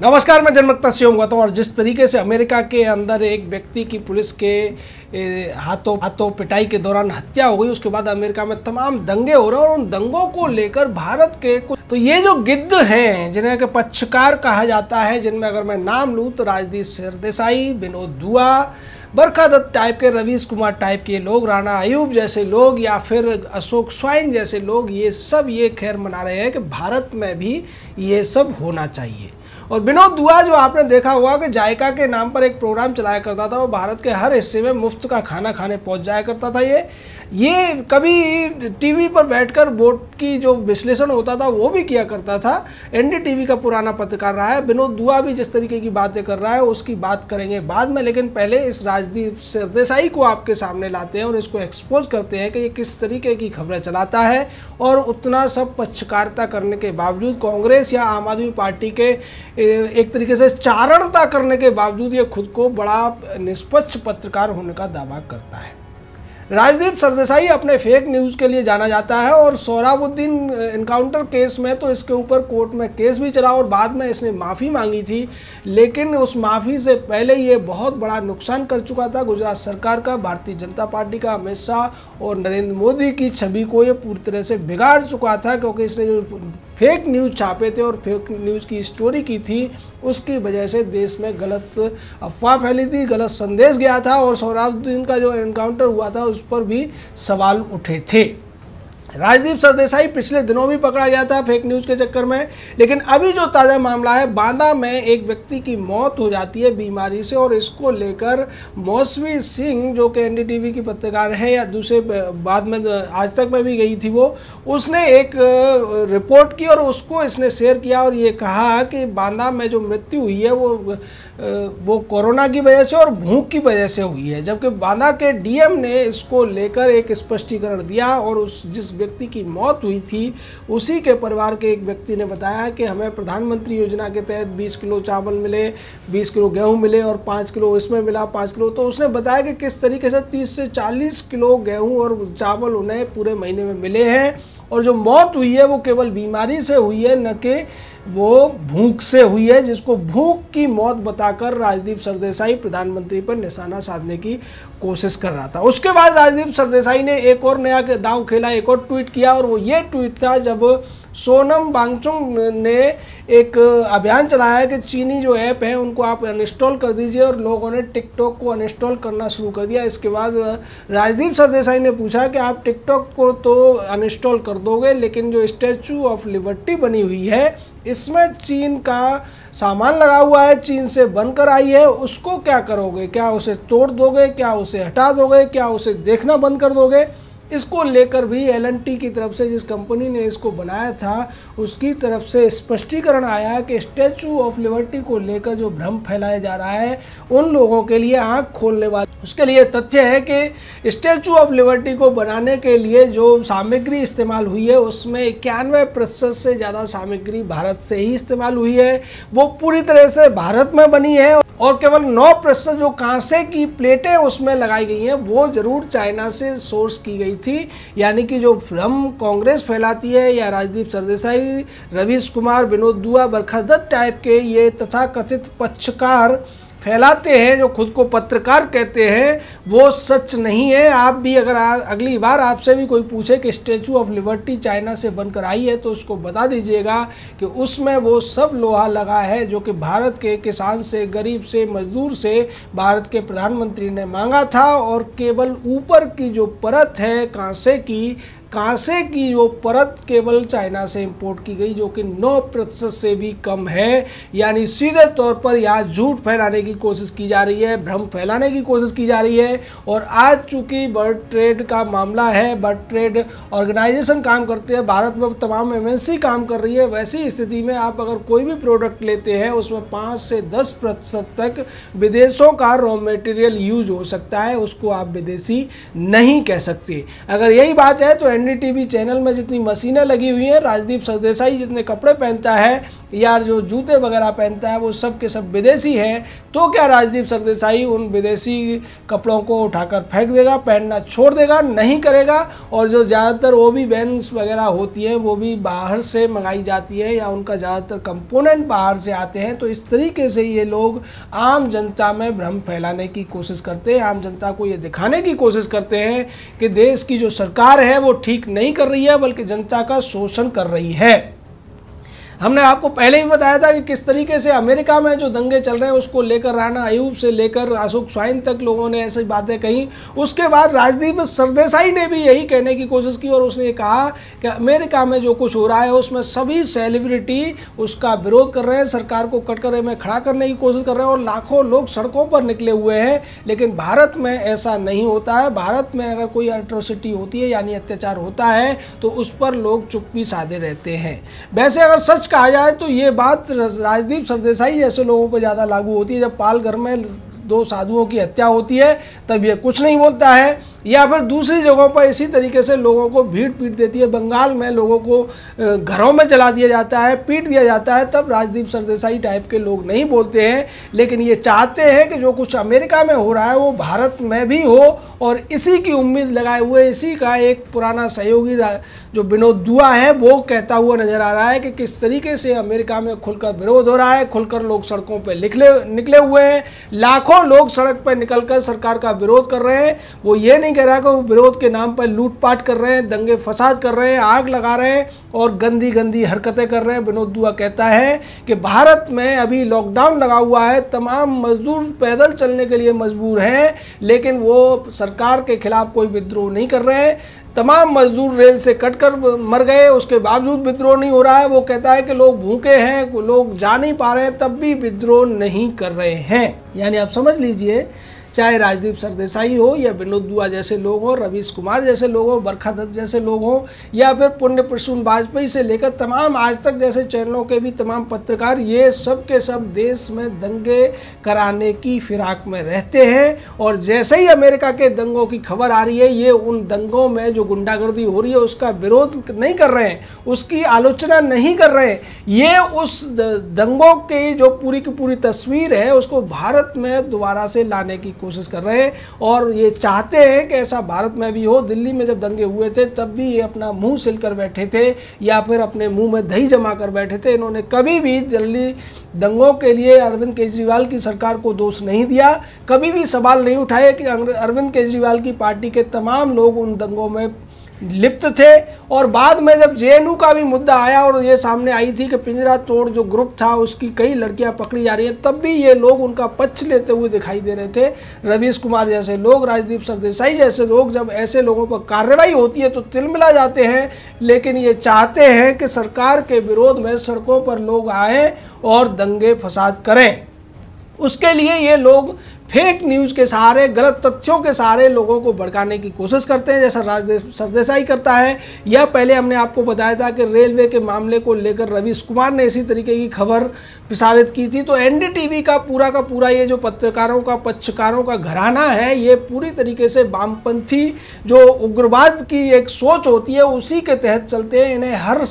नमस्कार, मैं जनमत शिवम गौतम। और जिस तरीके से अमेरिका के अंदर एक व्यक्ति की पुलिस के हाथों पिटाई के दौरान हत्या हो गई, उसके बाद अमेरिका में तमाम दंगे हो रहे हैं और उन दंगों को लेकर भारत के कुछ तो ये जो गिद्ध हैं जिन्हें के पक्षकार कहा जाता है, जिनमें अगर मैं नाम लूँ तो राजदीप सरदेसाई, विनोद दुआ, बरखा दत्त टाइप के, रवीश कुमार टाइप के लोग, राणा अयूब जैसे लोग या फिर अशोक स्वाइन जैसे लोग, ये सब ये खैर मना रहे हैं कि भारत में भी ये सब होना चाहिए। और विनोद दुआ जो आपने देखा होगा कि जायका के नाम पर एक प्रोग्राम चलाया करता था, वो भारत के हर हिस्से में मुफ्त का खाना खाने पहुंच जाया करता था। ये कभी टीवी पर बैठकर वोट की जो विश्लेषण होता था वो भी किया करता था। एनडीटीवी का पुराना पत्रकार रहा है। विनोद दुआ भी जिस तरीके की बातें कर रहा है उसकी बात करेंगे बाद में, लेकिन पहले इस राजदीप सरदेसाई को आपके सामने लाते हैं और इसको एक्सपोज करते हैं कि ये किस तरीके की खबरें चलाता है और उतना सब पक्षकारिता करने के बावजूद, कांग्रेस या आम आदमी पार्टी के एक तरीके से चारणता करने के बावजूद ये खुद को बड़ा निष्पक्ष पत्रकार होने का दावा करता है। राजदीप सरदेसाई अपने फेक न्यूज़ के लिए जाना जाता है और सोहराबुद्दीन इनकाउंटर केस में तो इसके ऊपर कोर्ट में केस भी चला और बाद में इसने माफ़ी मांगी थी, लेकिन उस माफ़ी से पहले ये बहुत बड़ा नुकसान कर चुका था गुजरात सरकार का, भारतीय जनता पार्टी का, अमित शाह और नरेंद्र मोदी की छवि को ये पूरी तरह से बिगाड़ चुका था, क्योंकि इसने जो फेक न्यूज़ छापे थे और फेक न्यूज़ की स्टोरी की थी उसकी वजह से देश में गलत अफवाह फैली थी, गलत संदेश गया था और सोहराबुद्दीन का जो एनकाउंटर हुआ था उस पर भी सवाल उठे थे। राजदीप सरदेसाई पिछले दिनों भी पकड़ा गया था फेक न्यूज़ के चक्कर में, लेकिन अभी जो ताज़ा मामला है, बांदा में एक व्यक्ति की मौत हो जाती है बीमारी से और इसको लेकर मौसमी सिंह जो कि एनडीटीवी की पत्रकार है या दूसरे बाद में आज तक में भी गई थी, वो उसने एक रिपोर्ट की और उसको इसने शेयर किया और ये कहा कि बांदा में जो मृत्यु हुई है वो कोरोना की वजह से और भूख की वजह से हुई है, जबकि बांदा के डीएम ने इसको लेकर एक स्पष्टीकरण दिया और उस जिस व्यक्ति की मौत हुई थी उसी के परिवार के एक व्यक्ति ने बताया कि हमें प्रधानमंत्री योजना के तहत 20 किलो चावल मिले, 20 किलो गेहूं मिले और 5 किलो इसमें मिला, 5 किलो। तो उसने बताया कि किस तरीके से 30 से 40 किलो गेहूं और चावल उन्हें पूरे महीने में मिले हैं और जो मौत हुई है वो केवल बीमारी से हुई है, न कि वो भूख से हुई है, जिसको भूख की मौत बताकर राजदीप सरदेसाई प्रधानमंत्री पर निशाना साधने की कोशिश कर रहा था। उसके बाद राजदीप सरदेसाई ने एक और नया दांव खेला, एक और ट्वीट किया और वो ये ट्वीट था जब सोनम वांगचुक ने एक अभियान चलाया कि चीनी जो ऐप है उनको आप अनइंस्टॉल कर दीजिए और लोगों ने टिकटॉक को अनइंस्टॉल करना शुरू कर दिया। इसके बाद राजदीप सरदेसाई ने पूछा कि आप टिकटॉक को तो अनइंस्टॉल कर दोगे, लेकिन जो स्टैचू ऑफ लिबर्टी बनी हुई है इसमें चीन का सामान लगा हुआ है, चीन से बनकर आई है, उसको क्या करोगे? क्या उसे तोड़ दोगे? क्या उसे हटा दोगे? क्या उसे देखना बंद कर दोगे? इसको लेकर भी एलएनटी की तरफ से, जिस कंपनी ने इसको बनाया था, उसकी तरफ से स्पष्टीकरण आया कि स्टैचू ऑफ लिबर्टी को लेकर जो भ्रम फैलाया जा रहा है उन लोगों के लिए आंख खोलने वाला उसके लिए तथ्य है कि स्टैचू ऑफ लिबर्टी को बनाने के लिए जो सामग्री इस्तेमाल हुई है उसमें 91% से ज़्यादा सामग्री भारत से ही इस्तेमाल हुई है, वो पूरी तरह से भारत में बनी है और केवल 9% जो कांसे की प्लेटें उसमें लगाई गई हैं वो जरूर चाइना से सोर्स की गई थी। यानी कि जो भ्रम कांग्रेस फैलाती है या राजदीप सरदेसाई, रवीश कुमार, विनोद दुआ, बरखा दत्त टाइप के ये तथाकथित पक्षकार फैलाते हैं, जो खुद को पत्रकार कहते हैं, वो सच नहीं है। आप भी अगर अगली बार आपसे भी कोई पूछे कि स्टैचू ऑफ लिबर्टी चाइना से बनकर आई है तो उसको बता दीजिएगा कि उसमें वो सब लोहा लगा है जो कि भारत के किसान से, गरीब से, मजदूर से भारत के प्रधानमंत्री ने मांगा था और केवल ऊपर की जो परत है कांसे की जो परत केवल चाइना से इंपोर्ट की गई, जो कि 9% से भी कम है। यानी सीधे तौर पर यहाँ झूठ फैलाने की कोशिश की जा रही है, भ्रम फैलाने की कोशिश की जा रही है। और आज चूंकि वर्ल्ड ट्रेड का मामला है, वर्ल्ड ट्रेड ऑर्गेनाइजेशन काम करते हैं, भारत में तमाम एमएनसी काम कर रही है, वैसी स्थिति में आप अगर कोई भी प्रोडक्ट लेते हैं उसमें 5 से 10% तक विदेशों का रॉ मटेरियल यूज हो सकता है, उसको आप विदेशी नहीं कह सकते। अगर यही बात है तो एनडीटीवी चैनल में जितनी मशीनें लगी हुई हैं, राजदीप सरदेसाई जितने कपड़े पहनता है या जो जूते वगैरह पहनता है वो सब के सब विदेशी हैं, तो क्या राजदीप सरदेसाई उन विदेशी कपड़ों को उठाकर फेंक देगा, पहनना छोड़ देगा? नहीं करेगा। और जो ज़्यादातर वो भी वैन्स वगैरह होती है वो भी बाहर से मंगाई जाती है या उनका ज़्यादातर कंपोनेंट बाहर से आते हैं। तो इस तरीके से ये लोग आम जनता में भ्रम फैलाने की कोशिश करते हैं, आम जनता को ये दिखाने की कोशिश करते हैं कि देश की जो सरकार है वो ठीक नहीं कर रही है बल्कि जनता का शोषण कर रही है। हमने आपको पहले ही बताया था कि किस तरीके से अमेरिका में जो दंगे चल रहे हैं उसको लेकर राणा अयूब से लेकर अशोक स्वाइन तक लोगों ने ऐसी बातें कही। उसके बाद राजदीप सरदेसाई ने भी यही कहने की कोशिश की और उसने कहा कि अमेरिका में जो कुछ हो रहा है उसमें सभी सेलिब्रिटी उसका विरोध कर रहे हैं, सरकार को कटघरे में खड़ा करने की कोशिश कर रहे हैं और लाखों लोग सड़कों पर निकले हुए हैं। लेकिन भारत में ऐसा नहीं होता है। भारत में अगर कोई एट्रोसिटी होती है यानी अत्याचार होता है तो उस पर लोग चुप्पी साधे रहते हैं। वैसे अगर सच कहा जाए तो ये बात राजदीप सरदेसाई जैसे लोगों पर ज़्यादा लागू होती है। जब पालघर में 2 साधुओं की हत्या होती है तब ये कुछ नहीं बोलता है, या फिर दूसरी जगहों पर इसी तरीके से लोगों को भीड़ पीट देती है, बंगाल में लोगों को घरों में जला दिया जाता है, पीट दिया जाता है, तब राजदीप सरदेसाई टाइप के लोग नहीं बोलते हैं। लेकिन ये चाहते हैं कि जो कुछ अमेरिका में हो रहा है वो भारत में भी हो और इसी की उम्मीद लगाए हुए इसी का एक पुराना सहयोगी जो विनोद दुआ है वो कहता हुआ नजर आ रहा है कि किस तरीके से अमेरिका में खुलकर विरोध हो रहा है, खुलकर लोग सड़कों पर निकले हुए हैं, लाखों लोग सड़क पर निकलकर सरकार का विरोध कर रहे हैं। वो ये नहीं कह रहा कि वो विरोध के नाम पर लूटपाट कर रहे हैं, दंगे फसाद कर रहे हैं, आग लगा रहे हैं और गंदी गंदी हरकतें कर रहे हैं। विनोद दुआ कहता है कि भारत में अभी लॉकडाउन लगा हुआ है, तमाम मजदूर पैदल चलने के लिए मजबूर हैं, लेकिन वो सरकार के खिलाफ कोई विद्रोह नहीं कर रहे हैं। तमाम मजदूर रेल से कटकर मर गए, उसके बावजूद विद्रोह नहीं हो रहा है। वो कहता है कि लोग भूखे हैं, लोग जा नहीं पा रहे हैं, तब भी विद्रोह नहीं कर रहे हैं। यानी आप समझ लीजिए, चाहे राजदीप सरदेसाई हो या विनोद दुआ जैसे लोग हों, रवीश कुमार जैसे लोग हों, बरखा दत्त जैसे लोग हों, या फिर पुण्य प्रसून वाजपेयी से लेकर तमाम आज तक जैसे चैनलों के भी तमाम पत्रकार, ये सब के सब देश में दंगे कराने की फिराक में रहते हैं। और जैसे ही अमेरिका के दंगों की खबर आ रही है, ये उन दंगों में जो गुंडागर्दी हो रही है उसका विरोध नहीं कर रहे हैं, उसकी आलोचना नहीं कर रहे हैं। ये उस दंगों की जो पूरी की पूरी तस्वीर है उसको भारत में दोबारा से लाने की कोशिश कर रहे हैं और ये चाहते हैं कि ऐसा भारत में भी हो। दिल्ली में जब दंगे हुए थे तब भी ये अपना मुंह सिलकर बैठे थे या फिर अपने मुंह में दही जमा कर बैठे थे। इन्होंने कभी भी दिल्ली दंगों के लिए अरविंद केजरीवाल की सरकार को दोष नहीं दिया, कभी भी सवाल नहीं उठाए कि अरविंद केजरीवाल की पार्टी के तमाम लोग उन दंगों में लिप्त थे। और बाद में जब जेएनयू का भी मुद्दा आया और ये सामने आई थी कि पिंजरा तोड़ जो ग्रुप था उसकी कई लड़कियां पकड़ी जा रही हैं, तब भी ये लोग उनका पक्ष लेते हुए दिखाई दे रहे थे। रवीश कुमार जैसे लोग, राजदीप सरदेसाई जैसे लोग, जब ऐसे लोगों पर कार्रवाई होती है तो तिलमिला जाते हैं। लेकिन ये चाहते हैं कि सरकार के विरोध में सड़कों पर लोग आएँ और दंगे फसाद करें। उसके लिए ये लोग फेक न्यूज़ के सहारे, गलत तथ्यों के सहारे लोगों को भड़काने की कोशिश करते हैं, जैसा राजदीप सरदेसाई करता है। या पहले हमने आपको बताया था कि रेलवे के मामले को लेकर रवीश कुमार ने इसी तरीके की खबर प्रसारित की थी। तो एनडीटीवी का पूरा ये जो पत्रकारों का, पक्षकारों का घराना है, ये पूरी तरीके से वामपंथी जो उग्रवाद की एक सोच होती है उसी के तहत चलते हैं। इन्हें हर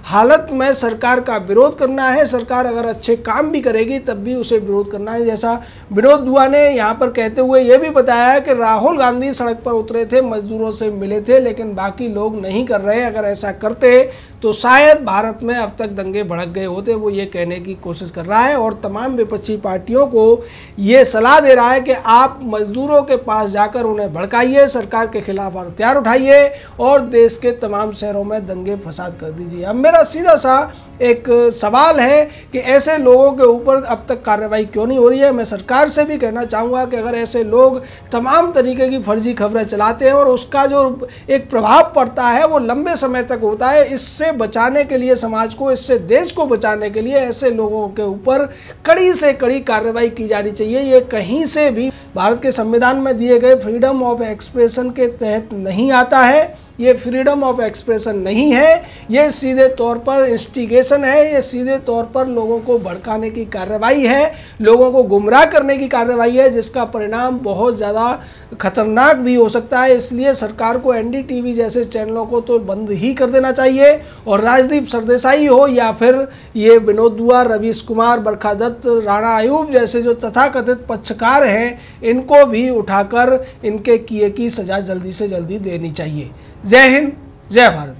हालत में सरकार का विरोध करना है, सरकार अगर अच्छे काम भी करेगी तब भी उसे विरोध करना है। जैसा विनोद दुआ ने यहाँ पर कहते हुए ये भी बताया कि राहुल गांधी सड़क पर उतरे थे, मजदूरों से मिले थे, लेकिन बाकी लोग नहीं कर रहे। अगर ऐसा करते तो शायद भारत में अब तक दंगे भड़क गए होते, वो ये कहने की कोशिश कर रहा है। और तमाम विपक्षी पार्टियों को ये सलाह दे रहा है कि आप मजदूरों के पास जाकर उन्हें भड़काइए, सरकार के खिलाफ हथियार उठाइए और देश के तमाम शहरों में दंगे फसाद कर दीजिए। अब मेरा सीधा सा एक सवाल है कि ऐसे लोगों के ऊपर अब तक कार्रवाई क्यों नहीं हो रही है। मैं सरकार से भी कहना चाहूँगा कि अगर ऐसे लोग तमाम तरीके की फर्जी खबरें चलाते हैं और उसका जो एक प्रभाव पड़ता है वो लंबे समय तक होता है, इससे बचाने के लिए समाज को, इससे देश को बचाने के लिए ऐसे लोगों के ऊपर कड़ी से कड़ी कार्रवाई की जानी चाहिए। ये कहीं से भी भारत के संविधान में दिए गए फ्रीडम ऑफ एक्सप्रेशन के तहत नहीं आता है। ये फ्रीडम ऑफ एक्सप्रेशन नहीं है, ये सीधे तौर पर इंस्टिगेशन है, ये सीधे तौर पर लोगों को भड़काने की कार्रवाई है, लोगों को गुमराह करने की कार्रवाई है, जिसका परिणाम बहुत ज़्यादा खतरनाक भी हो सकता है। इसलिए सरकार को एनडीटीवी जैसे चैनलों को तो बंद ही कर देना चाहिए, और राजदीप सरदेसाई हो या फिर ये विनोद दुआ, रवीश कुमार, बरखा दत्त, राणा अयूब जैसे जो तथाकथित पक्षकार हैं, इनको भी उठाकर इनके किए की सजा जल्दी से जल्दी देनी चाहिए। जय हिंद, जय भारत।